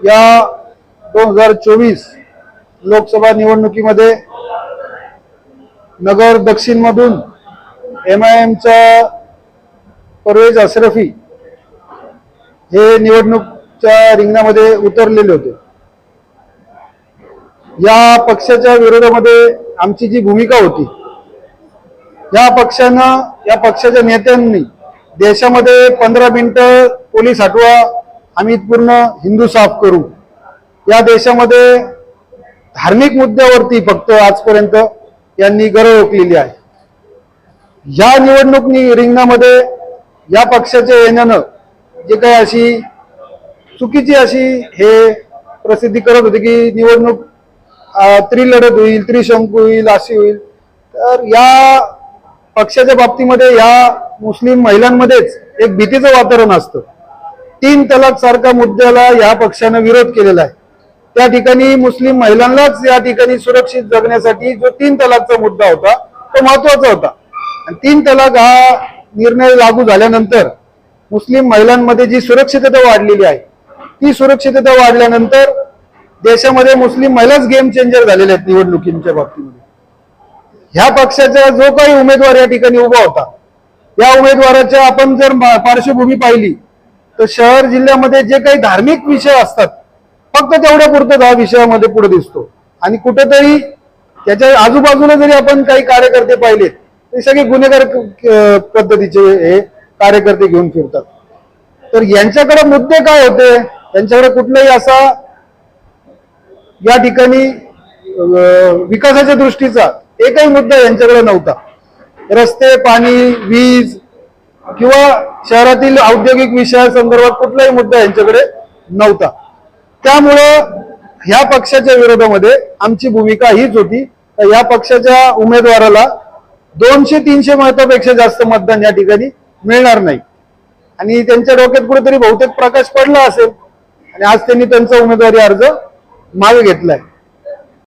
या 2024 लोकसभा निवडणुकीमध्ये नगर दक्षिण मधून MIMचा परवेज अशरफी हे निवडणूकच्या रिंगणामध्ये उतरलेले होते। या पक्षाच्या विरोधामध्ये आमची जी भूमिका होती, या पक्षाच्या नेत्यांनी देशामध्ये 15 मिनिटं पोलीस हटवा, आम्ही पूर्ण हिंदू साफ करू, या देशामध्ये धार्मिक मुद्द्यावरती फक्त आजपर्यंत यांनी गरज ओकलेली आहे। या निवडणूक रिंगणामध्ये या पक्षाच्या येण्यानं जे काही अशी चुकीची अशी हे प्रसिद्धी करत होते की निवडणूक त्रिलढत होईल, त्रिशंकू होईल, अशी होईल, तर या पक्षाच्या बाबतीमध्ये या मुस्लिम महिलांमध्येच एक भीतीचं वातावरण असतं। 3 तलाक सारख्या मुद्द्याला या पक्षाने विरोध केलेला आहे। त्या ठिकाणी मुस्लिम महिलांनाच या ठिकाणी सुरक्षित जगण्यासाठी जो 3 तलाकचा मुद्दा होता तो महत्वाचा होता। आणि 3 तलाक हा निर्णय लागू झाल्यानंतर मुस्लिम महिलांमध्ये जी सुरक्षितता वाढलेली आहे, ती सुरक्षितता वाढल्यानंतर देशामध्ये मुस्लिम महिलाच गेम चेंजर झालेल्या आहेत निवडणुकीच्या बाबतीमध्ये। ह्या पक्षाचा जो काही उमेदवार या ठिकाणी उभा होता, या उमेदवाराच्या आपण जर पार्श्वभूमी पाहिली तर शहर जिल्ह्यामध्ये जे काही धार्मिक विषय असतात फक्त तेवढ्या पुरतं हा विषयामध्ये पुढे दिसतो। आणि कुठेतरी त्याच्या आजूबाजूला जरी आपण काही कार्यकर्ते पाहिले ते सगळे गुन्हेगार पद्धतीचे हे कार्यकर्ते घेऊन फिरतात। तर यांच्याकडे मुद्दे काय होते, यांच्याकडे कुठलाही असा या ठिकाणी विकासाच्या दृष्टीचा एकही मुद्दा यांच्याकडे नव्हता। रस्ते, पाणी, वीज किंवा शहरातील औद्योगिक विषयासंदर्भात कुठलाही मुद्दा यांच्याकडे नव्हता। त्यामुळं ह्या पक्षाच्या विरोधामध्ये आमची भूमिका हीच होती की या पक्षाच्या उमेदवाराला 200-300 मतापेक्षा जास्त मतदान या ठिकाणी मिळणार नाही। आणि त्यांच्या डोक्यात कुठेतरी बहुतेक प्रकाश पडला असेल आणि आज त्यांनी त्यांचा उमेदवारी अर्ज मागे घेतलाय।